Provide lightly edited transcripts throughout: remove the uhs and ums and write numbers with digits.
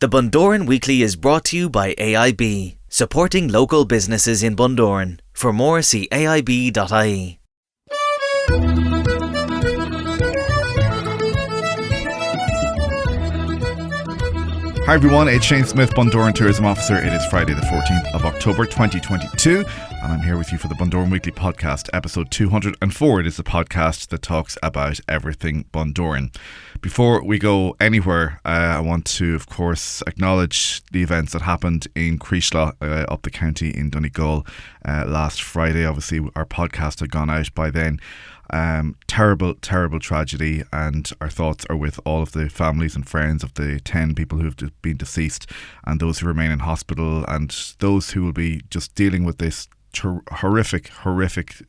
The Bundoran Weekly is brought to you by AIB, supporting local businesses in Bundoran. For more, see aib.ie. Hi everyone, it's Shane Smyth, Bundoran Tourism Officer. It is Friday the 14th of October 2022 and I'm here with you for the Bundoran Weekly Podcast, episode 204. It is the podcast that talks about everything Bundoran. Before we go anywhere, I want to, of course, acknowledge the events that happened in Creeslough, up the county in Donegal last Friday. Obviously, our podcast had gone out by then. Terrible tragedy, and our thoughts are with all of the families and friends of the 10 people who have been deceased and those who remain in hospital and those who will be just dealing with this horrific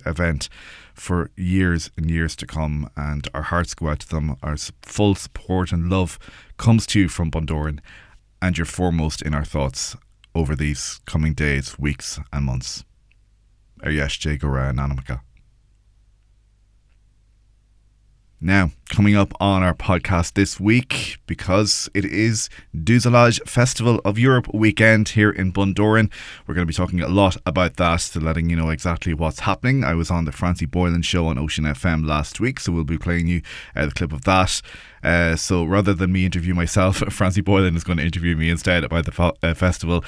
event for years and years to come. And our hearts go out to them. Our full support and love comes to you from Bundoran, and you're foremost in our thoughts over these coming days, weeks and months. Ariyesh Gora Nanamaka. Now, coming up on our podcast this week, because it is Douzelage Festival of Europe weekend here in Bundoran, we're going to be talking a lot about that, to letting you know exactly what's happening. I was on the Francie Boylan show on Ocean FM last week, so we'll be playing you the clip of that. So rather than me interview myself, Francie Boylan is going to interview me instead about the festival,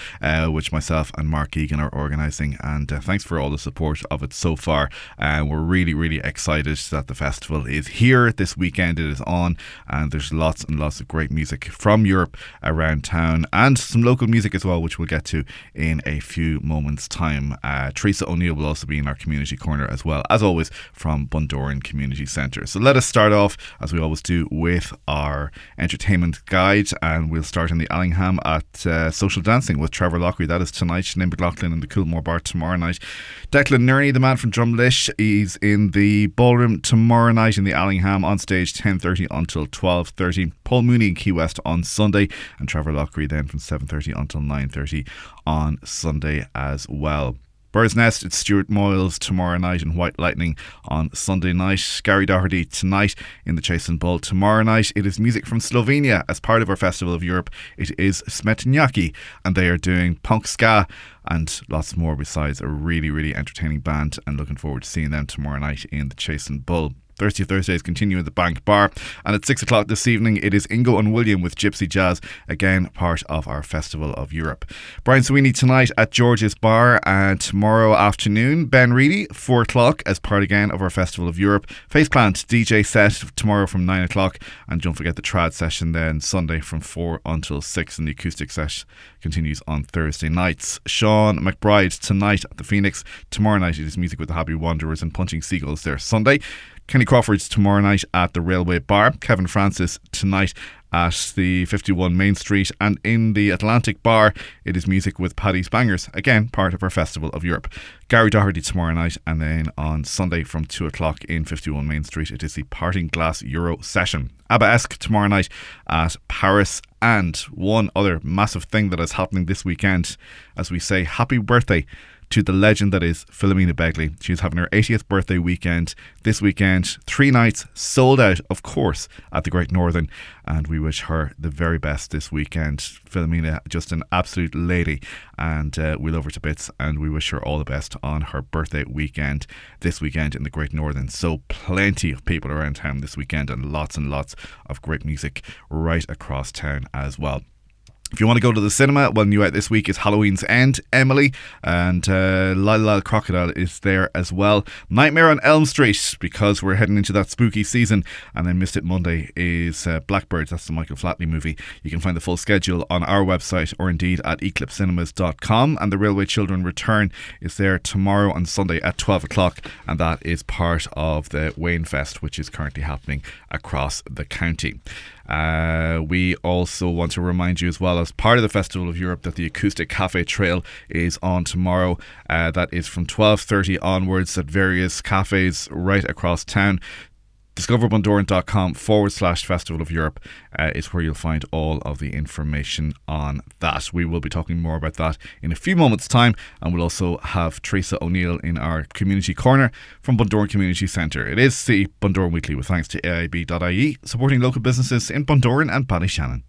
which myself and Mark Egan are organising. And thanks for all the support of it so far. We're really excited that the festival is here this weekend. It is on, and there's lots and lots of great music from Europe around town, and some local music as well, which we'll get to in a few moments' time. Teresa O'Neill will also be in our community corner as well, as always, from Bundoran Community Centre. So let us start off, as we always do, with our entertainment guide, and we'll start in the Allingham at Social Dancing with Trevor Lockery. That is tonight. Sinead McLaughlin in the Coolmore Bar tomorrow night. Declan Nerney, the man from Drumlish, he's in the ballroom tomorrow night in the Allingham, on stage 10:30 until 12:30. Paul Mooney in Key West on Sunday, and Trevor Lockery then from 7:30 until 9:30 on Sunday as well. Bird's Nest, it's Stuart Moyles tomorrow night, and White Lightning on Sunday night. Gary Doherty tonight in the Chase and Bull. Tomorrow night it is music from Slovenia as part of our Festival of Europe. It is Smetnjaki, and they are doing punk ska and lots more besides. A really entertaining band, and looking forward to seeing them tomorrow night in the Chase and Bull. Thursdays continue at the Bank Bar, and at 6 o'clock this evening it is Ingo and William with Gypsy Jazz, again part of our Festival of Europe. Brian Sweeney tonight at George's Bar, and tomorrow afternoon Ben Reedy 4 o'clock as part again of our Festival of Europe. Faceplant DJ set tomorrow from 9 o'clock, and don't forget the trad session then Sunday from 4 until 6, and the acoustic set continues on Thursday nights. Sean McBride tonight at the Phoenix. Tomorrow night it is music with the Happy Wanderers and Punching Seagulls there Sunday. Kenny Crawford's tomorrow night at the Railway Bar. Kevin Francis tonight at the 51 Main Street, and in the Atlantic Bar it is music with Paddy's Bangers, again part of our Festival of Europe. Gary Doherty tomorrow night, and then on Sunday from 2 o'clock in 51 Main Street it is the Parting Glass Euro session. ABBA-esque tomorrow night at Paris. And one other massive thing that is happening this weekend, as we say happy birthday to the legend that is Philomena Begley. She's having her 80th birthday weekend this weekend. 3 nights sold out, of course, at the Great Northern, and we wish her the very best this weekend. Philomena, just an absolute lady, and we love her to bits, and we wish her all the best on her birthday weekend this weekend in the Great Northern. So plenty of people around town this weekend, and lots of great music right across town as well. If you want to go to the cinema, well, new out this week is Halloween's End, Emily, and Lyle Crocodile is there as well. Nightmare on Elm Street, because we're heading into that spooky season. And then Missed It Monday is Blackbird, that's the Michael Flatley movie. You can find the full schedule on our website, or indeed at eclipsecinemas.com. And the Railway Children Return is there tomorrow on Sunday at 12 o'clock, and that is part of the Wayne Fest, which is currently happening across the county. We also want to remind you as well, as part of the Festival of Europe, that the Acoustic Cafe Trail is on tomorrow. That is from 12:30 onwards at various cafes right across town. discoverbundoran.com/Festival of Europe is where you'll find all of the information on that. We will be talking more about that in a few moments' time, and we'll also have Teresa O'Neill in our community corner from Bundoran Community Centre. It is the Bundoran Weekly with thanks to AIB.ie, supporting local businesses in Bundoran and Ballyshannon.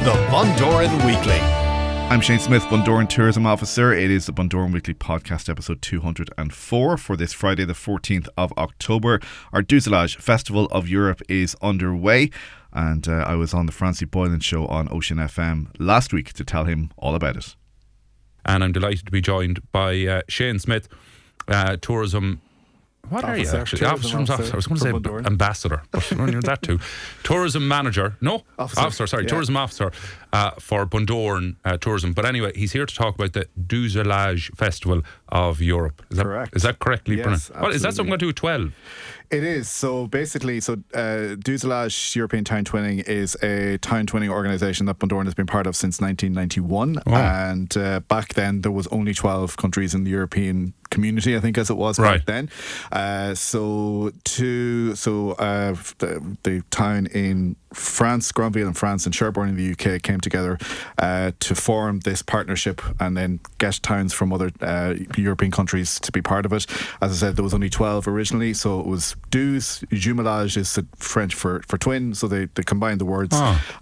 The Bundoran Weekly. I'm Shane Smyth, Bundoran Tourism Officer. It is the Bundoran Weekly Podcast, episode 204 for this Friday, the 14th of October. Our Douzelage Festival of Europe is underway, and I was on the Francie Boylan show on Ocean FM last week to tell him all about it. And I'm delighted to be joined by Shane Smyth, tourism. What officer, are you actually? tourism officer. I was going to say Bundoran. ambassador, but you're that too. Tourism manager. No, officer. Sorry, tourism officer for Bundoran Tourism. But anyway, he's here to talk about the Douzelage Festival of Europe. Correct. Is that correctly pronounced? Yes, What, is that something to do with 12? It is. So basically, Douzelage European Town Twinning is a town twinning organisation that Bundoran has been part of since 1991. Oh. And back then, there was only 12 countries in the European community, I think, as it was back then. The town in France, Granville in France, and Sherborne in the UK came together to form this partnership and then get towns from other European countries to be part of it. As I said, there was only 12 originally, so it was jumelage is French for twin, so they combined the words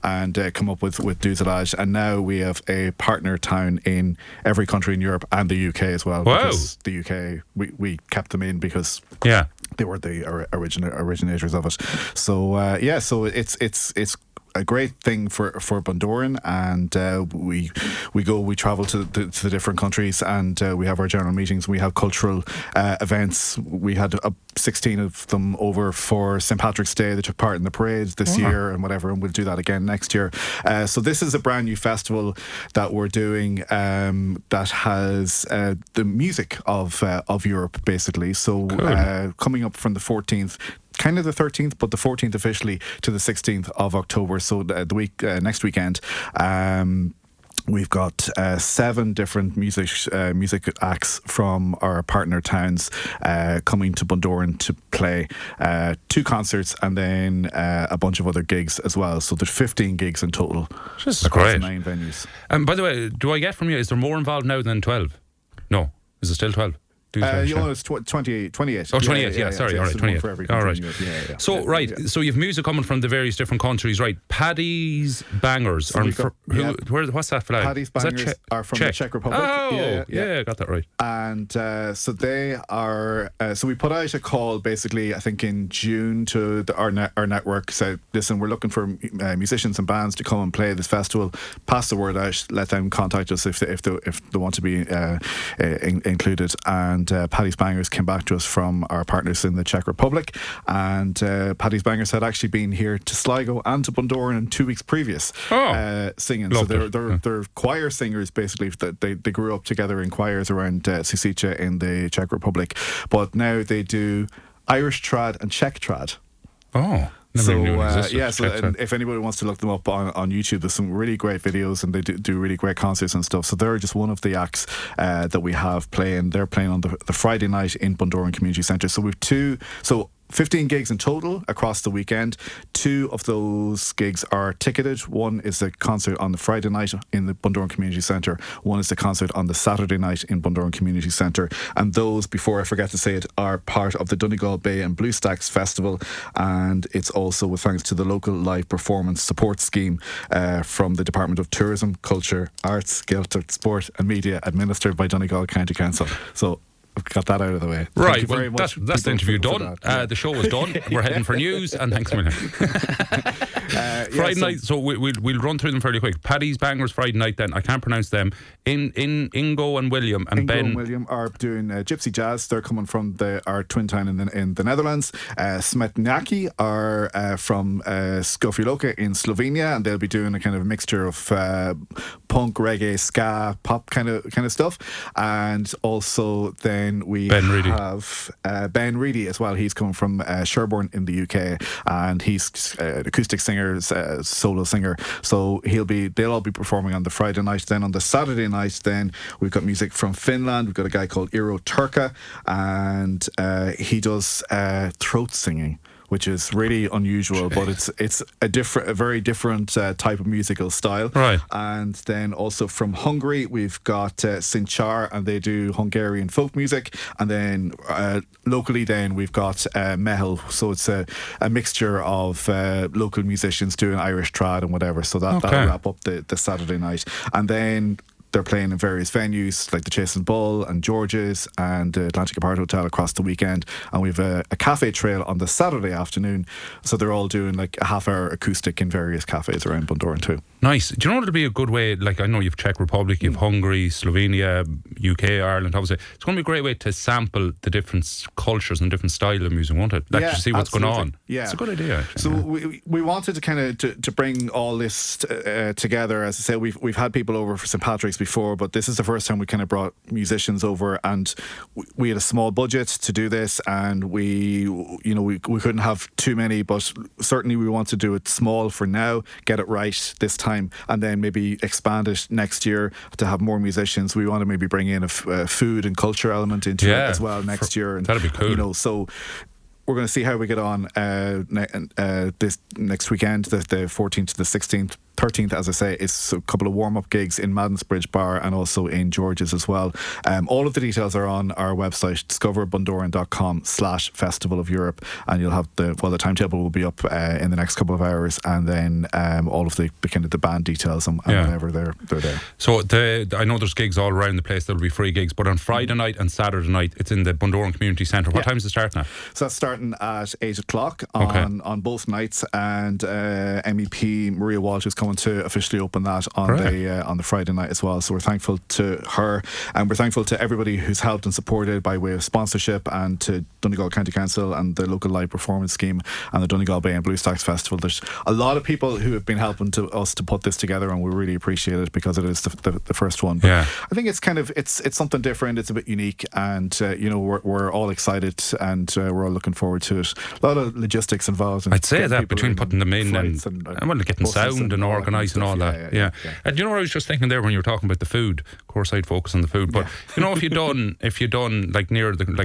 and come up with Douzelage, and now we have a partner town in every country in Europe and the UK as well. Wow. Because the UK, we kept them in because they were the originators of it. So so it's a great thing for Bundoran, and we travel to the different countries, and we have our general meetings. We have cultural events. We had 16 of them over for St. Patrick's Day. They took part in the parades this year and whatever, and we'll do that again next year. So this is a brand new festival that we're doing that has the music of Europe, basically. So coming up from the 14th, kind of the 13th, but the 14th officially, to the 16th of October. So the week next weekend. We've got 7 different music acts from our partner towns coming to Bundoran to play 2 concerts and then a bunch of other gigs as well. So there's 15 gigs in total across great. 9 venues. By the way, do I get from you, is there more involved now than 12? No. Is it still 12? It's 28. Oh, 28, yeah, sorry, all right, 28. For every all right. Yeah. So, so you've music coming from the various different countries, right? Paddy's Bangers. So what's that for? Paddy's Bangers are from the Czech Republic. Oh, yeah, got that right. And so they are, so we put out a call basically, I think in June, to our network, said, listen, we're looking for musicians and bands to come and play this festival. Pass the word out, let them contact us if they want to be included. And Paddy's Bangers came back to us from our partners in the Czech Republic, and Paddy's Bangers had actually been here to Sligo and to Bundoran in 2 weeks previous singing. So they're choir singers basically. They grew up together in choirs around Susice in the Czech Republic, but now they do Irish trad and Czech trad. Oh. And if anybody wants to look them up on YouTube, there's some really great videos, and they do really great concerts and stuff. So they're just one of the acts that we have playing. They're playing on the Friday night in Bundoran Community Centre. So we've 15 gigs in total across the weekend. 2 of those gigs are ticketed. One is a concert on the Friday night in the Bundoran Community Centre. One is the concert on the Saturday night in Bundoran Community Centre. And those, before I forget to say it, are part of the Donegal Bay and Blue Stacks Festival. And it's also with thanks to the local live performance support scheme from the Department of Tourism, Culture, Arts, Gaeltacht, Sport and Media, administered by Donegal County Council. So I've got that out of the way. Right, Thank you very much, that's the interview done. The show is done. We're heading for news, and thanks a million. Friday night, so we'll run through them fairly quick. Paddy's Bangers Friday night, then I can't pronounce them. Ingo and William and Ben. Ingo and William are doing Gypsy Jazz. They're coming from our twin town in the Netherlands. Smetnjaki are from Skofiloka in Slovenia, and they'll be doing a kind of mixture of punk, reggae, ska, pop kind of stuff. And also then we have Ben Reedy as well. He's coming from Sherborne in the UK, and he's an acoustic singer, solo singer. So they'll all be performing on the Friday night. Then on the Saturday night, then we've got music from Finland. We've got a guy called Eero Turka, and he does throat singing, which is really unusual, but it's a very different type of musical style. Right. And then also from Hungary, we've got Sinchar, and they do Hungarian folk music. And then locally, then we've got Mehel, so it's a mixture of local musicians doing Irish trad and whatever. So that'll wrap up the Saturday night, and then they're playing in various venues like the Chase and Bull and George's and the Atlantic Apart Hotel across the weekend. And we've a cafe trail on the Saturday afternoon. So they're all doing like a half-hour acoustic in various cafes around Bundoran too. Nice. Do you know it'll be a good way? Like, I know you've Czech Republic, you've Hungary, Slovenia, UK, Ireland, obviously. It's going to be a great way to sample the different cultures and different style of music, won't it? Like, to see what's going on. Yeah. It's a good idea, actually. So we wanted to kind of to bring all this together. As I say, we've had people over for St. Patrick's before, but this is the first time we kind of brought musicians over, and we had a small budget to do this, and we couldn't have too many, but certainly we want to do it small for now, get it right this time, and then maybe expand it next year to have more musicians. We want to maybe bring in a food and culture element into it as well next year. And, that'd be cool. So we're going to see how we get on this next weekend, the 14th to the 16th. 13th, as I say, is a couple of warm-up gigs in Madden's Bridge Bar and also in George's as well. All of the details are on our website, discoverbundoran.com/Festival of Europe, and you'll have the timetable will be up in the next couple of hours, and then all of the kind of the band details and whenever they're there. So I know there's gigs all around the place. There'll be free gigs, but on Friday night and Saturday night, it's in the Bundoran Community Centre. What time is it starting at? So that's starting at 8 o'clock on both nights, and MEP Maria Walsh is coming to officially open that on the Friday night as well. So we're thankful to her, and we're thankful to everybody who's helped and supported by way of sponsorship, and to Donegal County Council and the local live performance scheme and the Donegal Bay and Blue Stacks Festival. There's a lot of people who have been helping us to put this together, and we really appreciate it because it is the first one. But I think it's kind of it's something different. It's a bit unique, and we're all excited, and we're all looking forward to it. A lot of logistics involved. I'd say that between putting them in and getting sound and organising all that. Yeah. And you know what I was just thinking there when you were talking about the food? Of course, I'd focus on the food, but if you done like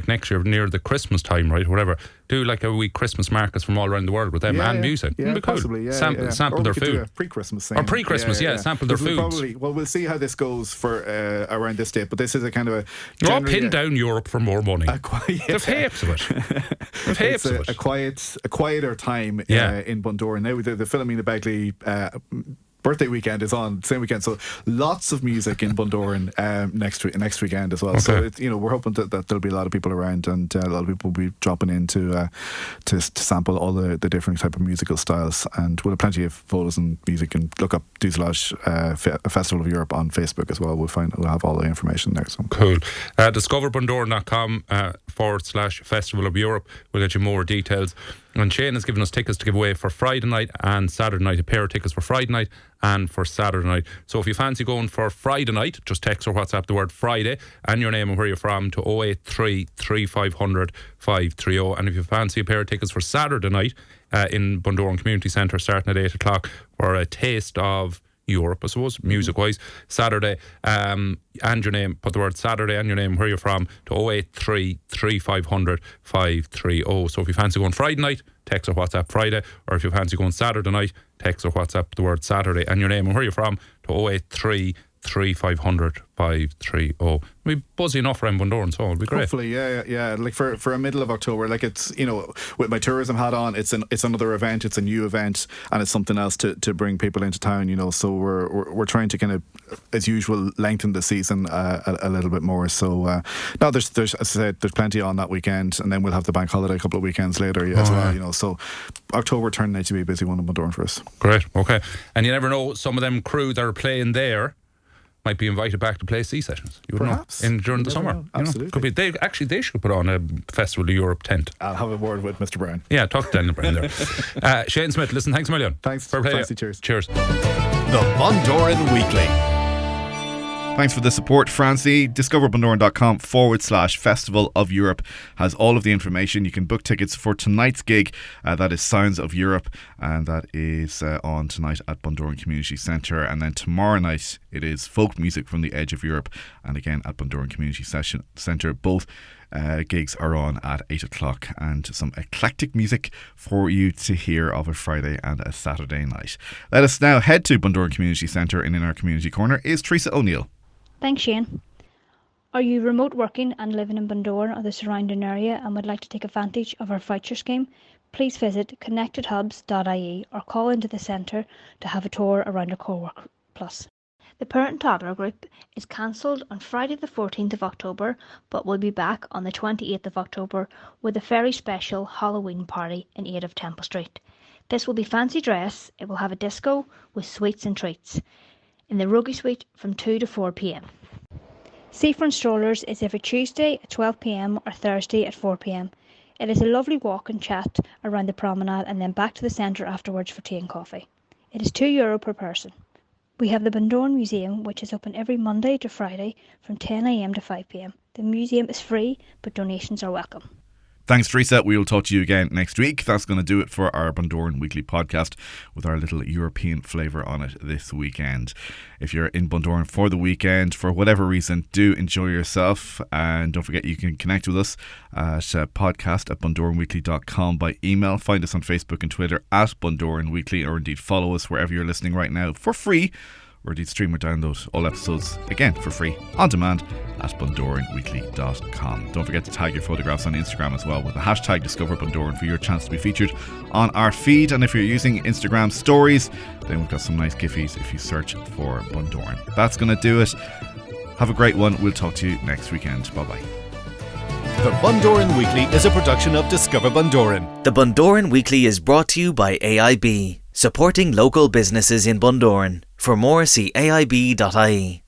next year near the Christmas time, right, or whatever, do like a wee Christmas markets from all around the world with them and music. Yeah, be cool. possibly. Sample their food. Pre-Christmas thing. Or pre-Christmas, sample their foods. We'll see how this goes for around this date, but this is a kind of a. You're all pinned down Europe for more money. They've heaps of it. It's a quieter time in Bundoran. Now they're filming the Begley birthday weekend is on the same weekend, so lots of music in Bundoran next weekend as well. Okay. So we're hoping that there'll be a lot of people around, and a lot of people will be dropping in to sample all the different type of musical styles. And we'll have plenty of photos and music, and look up Douzelage Festival of Europe on Facebook as well. We'll have all the information there. So cool. discoverbundoran.com/Festival of Europe. We'll get you more details. And Shane has given us tickets to give away for Friday night and Saturday night, a pair of tickets for Friday night and for Saturday night. So if you fancy going for Friday night, just text or WhatsApp the word Friday and your name and where you're from to 083 3500 530. And if you fancy a pair of tickets for Saturday night in Bundoran Community Centre starting at 8 o'clock for a taste of Europe, I suppose, music-wise, Saturday, and your name, put the word Saturday and your name, where you're from, to 083 3500 530. So if you fancy going Friday night, text or WhatsApp Friday, or if you fancy going Saturday night, text or WhatsApp the word Saturday and your name and where you're from to 083 3500 530. We'll be buzzy enough around Bundoran, so it'll be great. Hopefully, yeah. Like for a middle of October, like it's with my tourism hat on, it's another event, it's a new event, and it's something else to bring people into town. So we're trying to kind of, as usual, lengthen the season a little bit more. So no, there's as I said, there's plenty on that weekend, and then we'll have the bank holiday a couple of weekends later as well. So October turned out to be a busy one in Bundoran for us. Great, okay. And you never know, some of them crew that are playing there might be invited back to play sea sessions. You would Perhaps. know during the summer. Absolutely. Could be. They should put on a Festival of Europe tent. I'll have a word with Mr. Brown. Yeah, talk to Daniel Brown there. Shane Smyth, listen, thanks a million. Thanks. Fair play. Cheers. Cheers. The Bundoran Weekly. Thanks for the support, Francie. discoverbundoran.com/Festival of Europe has all of the information. You can book tickets for tonight's gig. That is Sounds of Europe, and that is on tonight at Bundoran Community Centre. And then tomorrow night, it is folk music from the edge of Europe, and again at Bundoran Community Centre. Both gigs are on at 8 o'clock, and some eclectic music for you to hear of a Friday and a Saturday night. Let us now head to Bundoran Community Centre, and in our community corner is Teresa O'Neill. Thanks, Shane. Are you remote working and living in Bundoran or the surrounding area and would like to take advantage of our voucher scheme? Please visit connectedhubs.ie or call into the centre to have a tour around our Co-work Plus. The Parent Toddler group is cancelled on Friday the 14th of October, but will be back on the 28th of October with a very special Halloween party in aid of Temple Street. This will be fancy dress. It will have a disco with sweets and treats in the Ruggie Suite from 2 to 4 p.m. Seafront Strollers is every Tuesday at 12 p.m. or Thursday at 4 p.m. It is a lovely walk and chat around the promenade and then back to the centre afterwards for tea and coffee. It is €2 per person. We have the Bundoran Museum, which is open every Monday to Friday from 10 a.m. to 5 p.m. The museum is free, but donations are welcome. Thanks, Teresa. We will talk to you again next week. That's going to do it for our Bundoran Weekly podcast with our little European flavour on it this weekend. If you're in Bundoran for the weekend, for whatever reason, do enjoy yourself. And don't forget, you can connect with us at podcast@bundoranweekly.com by email. Find us on Facebook and Twitter at Bundoran Weekly, or indeed follow us wherever you're listening right now for free, or indeed stream or download all episodes again for free on demand at bundoranweekly.com. Don't forget to tag your photographs on Instagram as well with the hashtag #DiscoverBundoran for your chance to be featured on our feed. And if you're using Instagram stories, then we've got some nice giffies if you search for Bundoran. That's going to do it. Have a great one. We'll talk to you next weekend. Bye bye. The Bundoran Weekly is a production of Discover Bundoran. The Bundoran Weekly is brought to you by AIB, supporting local businesses in Bundoran. For more, see aib.ie.